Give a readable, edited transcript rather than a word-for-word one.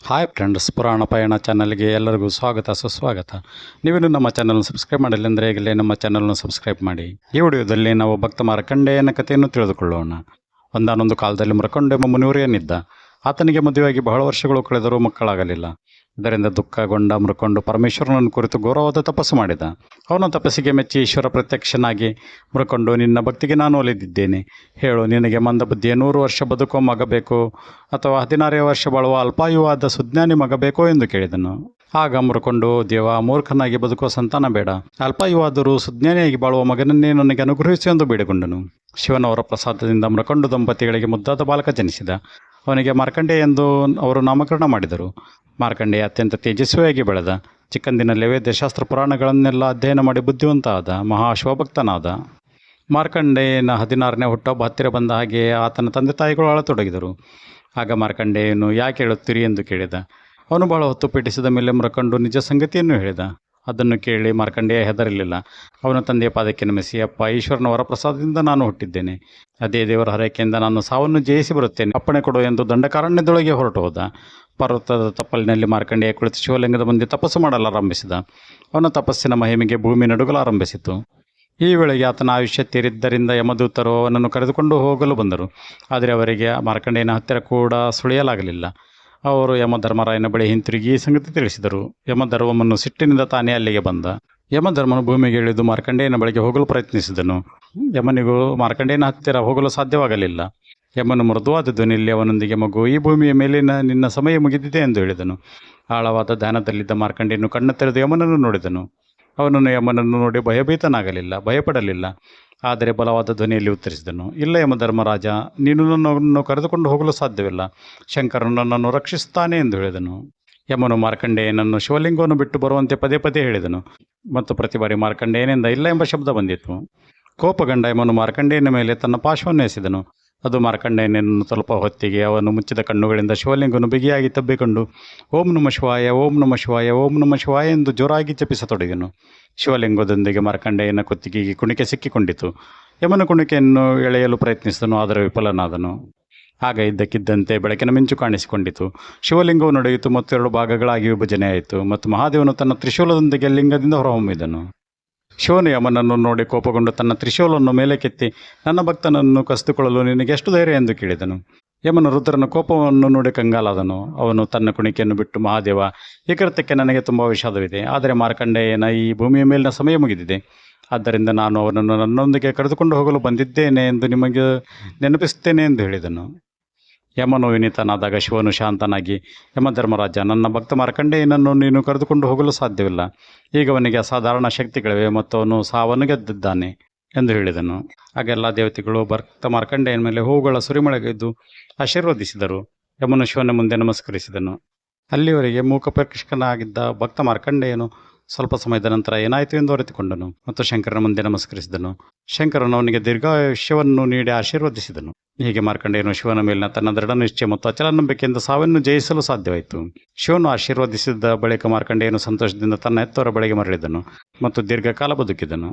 Hi friends, ಪುರಾಣ ಪಯಣ ಚಾನಲ್ಗೆ ಎಲ್ಲರಿಗೂ ಸ್ವಾಗತ ಸುಸ್ವಾಗತ. ನೀವೇನು ನಮ್ಮ ಚಾನಲ್ನ ಸಬ್ಸ್ಕ್ರೈಬ್ ಮಾಡಿಲ್ಲ ಅಂದರೆ ಈಗಲೇ ನಮ್ಮ ಚಾನಲ್ನ ಸಬ್ಸ್ಕ್ರೈಬ್ ಮಾಡಿ. ಈ ವಿಡಿಯೋದಲ್ಲಿ ನಾವು ಭಕ್ತ ಮಾರ್ಕಂಡೇಯನ ಕಥೆಯನ್ನು ತಿಳಿದುಕೊಳ್ಳೋಣ. ಒಂದಾನೊಂದು ಕಾಲದಲ್ಲಿ ಮಾರ್ಕಂಡೇಯ ಎಂಬ ಮುನಿವರೇನಿದ್ದ. ಆತನಿಗೆ ಮದುವೆಯಾಗಿ ಬಹಳ ವರ್ಷಗಳು ಕಳೆದರೂ ಮಕ್ಕಳಾಗಲಿಲ್ಲ. ಇದರಿಂದ ದುಃಖಗೊಂಡ ಮುರ್ಕೊಂಡು ಪರಮೇಶ್ವರನನ್ನು ಕುರಿತು ಘೋರವಾದ ತಪಸ್ಸು ಮಾಡಿದ. ಅವನ ತಪಸ್ಸಿಗೆ ಮೆಚ್ಚಿ ಈಶ್ವರ ಪ್ರತ್ಯಕ್ಷನಾಗಿ ಮುರ್ಕೊಂಡು, ನಿನ್ನ ಭಕ್ತಿಗೆ ನಾನು ಒಲಿದಿದ್ದೇನೆ. ಹೇಳು, ನಿನಗೆ ಮಂದಬುದ್ಧಿಯ 100 ವರ್ಷ ಬದುಕುವ ಮಗ ಬೇಕು, ಅಥವಾ 16 ವರ್ಷ ಬಾಳುವ ಅಲ್ಪಾಯುವಾದ ಸುಜ್ಞಾನಿ ಮಗ ಬೇಕೋ ಎಂದು ಕೇಳಿದನು. ಆಗ ಮುರ್ಕೊಂಡು, ದೇವ, ಮೂರ್ಖನಾಗಿ ಬದುಕುವ ಸಂತಾನ ಬೇಡ, ಅಲ್ಪಾಯುವಾದರೂ ಸುಜ್ಞಾನಿಯಾಗಿ ಬಾಳುವ ಮಗನನ್ನೇ ನನಗೆ ಅನುಗ್ರಹಿಸು ಎಂದು ಬೇಡಿಕೊಂಡನು. ಶಿವನವರ ಪ್ರಸಾದದಿಂದ ಮುರ್ಕೊಂಡು ದಂಪತಿಗಳಿಗೆ ಮುದ್ದಾದ ಬಾಲಕ ಜನಿಸಿದ. ಅವನಿಗೆ ಮಾರ್ಕಂಡೇಯ ಎಂದು ಅವರು ನಾಮಕರಣ ಮಾಡಿದರು. ಮಾರ್ಕಂಡೇಯ ಅತ್ಯಂತ ತೇಜಸ್ವಿಯಾಗಿ ಬೆಳೆದ. ಚಿಕ್ಕಂದಿನಲ್ಲೇ ವೇದಶಾಸ್ತ್ರ ಪುರಾಣಗಳನ್ನೆಲ್ಲ ಅಧ್ಯಯನ ಮಾಡಿ ಬುದ್ಧಿವಂತ ಆದ. ಮಹಾಶಿವಭಕ್ತನಾದ. ಮಾರ್ಕಂಡೇಯನ 16ನೇ ಹುಟ್ಟುಹಬ್ಬ ಹತ್ತಿರ ಬಂದ ಹಾಗೆ ಆತನ ತಂದೆ ತಾಯಿಗಳು ಅಳತೊಡಗಿದರು. ಆಗ ಮಾರ್ಕಂಡೇಯನು, ಯಾಕೆ ಹೇಳುತ್ತೀರಿ ಎಂದು ಕೇಳಿದ. ಅವನು ಬಹಳ ಹೊತ್ತು ಪೀಡಿಸಿದ ಮೇಲೆ ಮುರ್ಕೊಂಡು ನಿಜ ಸಂಗತಿಯನ್ನು ಹೇಳಿದ. ಅದನ್ನು ಕೇಳಿ ಮಾರ್ಕಂಡೇಯ ಹೆದರಲಿಲ್ಲ. ಅವನ ತಂದೆಯ ಪಾದಕ್ಕೆ ನಮಿಸಿ, ಅಪ್ಪ, ಈಶ್ವರನ ವರಪ್ರಸಾದದಿಂದ ನಾನು ಹುಟ್ಟಿದ್ದೇನೆ. ಅದೇ ದೇವರ ಹರಕೆಯಿಂದ ನಾನು ಸಾವನ್ನು ಜಯಿಸಿ ಬರುತ್ತೇನೆ, ಅಪ್ಪಣೆ ಕೊಡು ಎಂದು ದಂಡಕಾರಣ್ಯದೊಳಗೆ ಹೊರಟು ಹೋದ. ಪರ್ವತದ ತಪ್ಪಲಿನಲ್ಲಿ ಮಾರ್ಕಂಡೇಯ ಕುಳಿತು ಶಿವಲಿಂಗದ ಮುಂದೆ ತಪಸ್ಸು ಮಾಡಲಾರಂಭಿಸಿದ. ಅವನ ತಪಸ್ಸಿನ ಮಹಿಮೆಗೆ ಭೂಮಿ ನಡುಗಲಾರಂಭಿಸಿತು. ಈ ವೇಳೆಗೆ ಆತನ ಆಯುಷ್ಯ ತೀರಿದ್ದರಿಂದ ಯಮದೂತರು ಅವನನ್ನು ಕರೆದುಕೊಂಡು ಹೋಗಲು ಬಂದರು. ಆದರೆ ಅವರಿಗೆ ಮಾರ್ಕಂಡೇಯನ ಹತ್ತಿರ ಕೂಡ ಸುಳಿಯಲಾಗಲಿಲ್ಲ. ಅವರು ಯಮಧರ್ಮರಾಯನ ಬಳಿ ಹಿಂತಿರುಗಿ ಈ ಸಂಗತಿ ತಿಳಿಸಿದರು. ಯಮಧರ್ಮವನ್ನು ಸಿಟ್ಟಿನಿಂದ ತಾನೇ ಅಲ್ಲಿಗೆ ಬಂದ. ಯಮಧರ್ಮನು ಭೂಮಿಗೆ ಇಳಿದು ಮಾರ್ಕಂಡೇಯನ ಬಳಿಗೆ ಹೋಗಲು ಪ್ರಯತ್ನಿಸಿದನು. ಯಮನಿಗೂ ಮಾರ್ಕಂಡೇಯನ ಹತ್ತಿರ ಹೋಗಲು ಸಾಧ್ಯವಾಗಲಿಲ್ಲ. ಯಮನು ಮೃದುವಾದ ಧ್ವನಿಯಲ್ಲಿ ಅವನೊಂದಿಗೆ, ಮಗು, ಈ ಭೂಮಿಯ ಮೇಲಿನ ನಿನ್ನ ಸಮಯ ಮುಗಿದಿದೆ ಎಂದು ಹೇಳಿದನು. ಆಳವಾದ ಧ್ಯಾನದಲ್ಲಿದ್ದ ಮಾರ್ಕಂಡೇಯನು ಕಣ್ಣು ತೆರೆದು ಯಮನನ್ನು ನೋಡಿದನು. ಅವನನ್ನು ಯಮನನ್ನು ನೋಡಿ ಭಯಪಡಲಿಲ್ಲ. ಆದರೆ ಬಲವಾದ ಧ್ವನಿಯಲ್ಲಿ ಉತ್ತರಿಸಿದನು, ಇಲ್ಲ ಯಮಧರ್ಮರಾಜ, ನೀನು ನನ್ನನ್ನು ಕರೆದುಕೊಂಡು ಹೋಗಲು ಸಾಧ್ಯವಿಲ್ಲ. ಶಂಕರನು ನನ್ನನ್ನು ರಕ್ಷಿಸುತ್ತಾನೆ ಎಂದು ಹೇಳಿದನು. ಯಮನು ಮಾರ್ಕಂಡೇಯನನ್ನು ಶಿವಲಿಂಗವನ್ನು ಬಿಟ್ಟು ಬರುವಂತೆ ಪದೇ ಪದೇ ಹೇಳಿದನು. ಮತ್ತು ಪ್ರತಿ ಬಾರಿ ಮಾರ್ಕಂಡೇಯನಿಂದ ಇಲ್ಲ ಎಂಬ ಶಬ್ದ ಬಂದಿತು. ಕೋಪಗೊಂಡ ಯಮನು ಮಾರ್ಕಂಡೇಯನ ಮೇಲೆ ತನ್ನ ಪಾಶವನ್ನು ಎಸೆದನು. ಅದು ಮಾರ್ಕಂಡೇಯನನ್ನು ತಲುಪ ಹೊತ್ತಿಗೆ ಅವನು ಮುಚ್ಚಿದ ಕಣ್ಣುಗಳಿಂದ ಶಿವಲಿಂಗವನ್ನು ಬಿಗಿಯಾಗಿ ತಬ್ಬಿಕೊಂಡು, ಓಂ ನಮಃ ಶಿವಾಯ, ಓಂ ನಮಃ ಶಿವಾಯ, ಓಂ ನಮಃ ಶಿವಾಯ ಎಂದು ಜೋರಾಗಿ ಜಪಿಸತೊಡಗಿದನು. ಶಿವಲಿಂಗದೊಂದಿಗೆ ಮಾರ್ಕಂಡೇಯನ ಕುತ್ತಿಗೆಗೆ ಕುಣಿಕೆ ಸಿಕ್ಕಿಕೊಂಡಿತು. ಯಮನ ಕುಣಿಕೆಯನ್ನು ಎಳೆಯಲು ಪ್ರಯತ್ನಿಸಿದನು, ಆದರೆ ವಿಫಲನಾದನು. ಆಗ ಇದ್ದಕ್ಕಿದ್ದಂತೆ ಬೆಳಕಿನ ಮಿಂಚು ಕಾಣಿಸಿಕೊಂಡಿತು. ಶಿವಲಿಂಗವು ನಡೆಯಿತು ಮತ್ತು 2 ಭಾಗಗಳಾಗಿ ವಿಭಜನೆಯಾಯಿತು. ಮತ್ತು ಮಹಾದೇವನು ತನ್ನ ತ್ರಿಶೂಲದೊಂದಿಗೆ ಲಿಂಗದಿಂದ ಹೊರಹೊಮ್ಮಿದನು. ಶಿವನು ಯಮನನ್ನು ನೋಡಿ ಕೋಪಗೊಂಡು ತನ್ನ ತ್ರಿಶೂಲವನ್ನು ಮೇಲಕ್ಕೆತ್ತಿ, ನನ್ನ ಭಕ್ತನನ್ನು ಕಸಿದುಕೊಳ್ಳಲು ನಿನಗೆ ಎಷ್ಟು ಧೈರ್ಯ ಎಂದು ಕೇಳಿದನು. ಯಮನು ರುದ್ರನ ಕೋಪವನ್ನು ನೋಡಿ ಕಂಗಾಲಾದನು. ಅವನು ತನ್ನ ಕುಣಿಕೆಯನ್ನು ಬಿಟ್ಟು, ಮಹಾದೇವ, ಈ ಕೃತ್ಯಕ್ಕೆ ನನಗೆ ತುಂಬ ವಿಷಾದವಿದೆ. ಆದರೆ ಮಾರ್ಕಂಡೇಯನ ಈ ಭೂಮಿಯ ಮೇಲಿನ ಸಮಯ ಮುಗಿದಿದೆ. ಆದ್ದರಿಂದ ನಾನು ಅವನನ್ನು ನನ್ನೊಂದಿಗೆ ಕರೆದುಕೊಂಡು ಹೋಗಲು ಬಂದಿದ್ದೇನೆ ಎಂದು ನಿಮಗೆ ನೆನಪಿಸುತ್ತೇನೆ ಎಂದು ಹೇಳಿದನು. ಯಮನು ವಿನೀತನಾದಾಗ ಶಿವನು ಶಾಂತನಾಗಿ, ಯಮಧರ್ಮರಾಜ, ನನ್ನ ಭಕ್ತ ಮಾರ್ಕಂಡೇಯನನ್ನು ನೀನು ಕರೆದುಕೊಂಡು ಹೋಗಲು ಸಾಧ್ಯವಿಲ್ಲ. ಈಗ ಅವನಿಗೆ ಅಸಾಧಾರಣ ಶಕ್ತಿಗಳಿವೆ ಮತ್ತು ಅವನು ಸಾವನ್ನು ಗೆದ್ದಿದ್ದಾನೆ ಎಂದು ಹೇಳಿದನು. ಆಗ ಎಲ್ಲ ದೇವತೆಗಳು ಭಕ್ತ ಮಾರ್ಕಂಡೇಯನ ಮೇಲೆ ಹೂವುಗಳ ಸುರಿಮಳೆಗೆದ್ದು ಆಶೀರ್ವದಿಸಿದರು. ಯಮನು ಶಿವನ ಮುಂದೆ ನಮಸ್ಕರಿಸಿದನು. ಅಲ್ಲಿವರೆಗೆ ಮೂಕಪ್ರಕೃಷ್ಣನಾಗಿದ್ದ ಭಕ್ತ ಮಾರ್ಕಂಡೇಯನು ಸ್ವಲ್ಪ ಸಮಯದ ನಂತರ ಏನಾಯಿತು ಎಂದು ಅರಿತುಕೊಂಡನು ಮತ್ತು ಶಂಕರನ ಮುಂದೆ ನಮಸ್ಕರಿಸಿದನು. ಶಂಕರನು ಅವನಿಗೆ ದೀರ್ಘಾಯುಷ್ಯವನ್ನು ನೀಡಿ ಆಶೀರ್ವದಿಸಿದನು. ಹೀಗೆ ಮಾರ್ಕಂಡೇಯನು ಶಿವನ ಮೇಲಿನ ತನ್ನ ದೃಢ ನಿಶ್ಚಯ ಮತ್ತು ಅಚಲ ನಂಬಿಕೆಯಿಂದ ಸಾವನ್ನು ಜಯಿಸಲು ಸಾಧ್ಯವಾಯಿತು. ಶಿವನು ಆಶೀರ್ವದಿಸಿದ ಬಳಿಕ ಮಾರ್ಕಂಡೇಯನು ಸಂತೋಷದಿಂದ ತನ್ನ ಹೆತ್ತವರ ಬಳಿಗೆ ಮರಳಿದನು ಮತ್ತು ದೀರ್ಘಕಾಲ ಬದುಕಿದನು.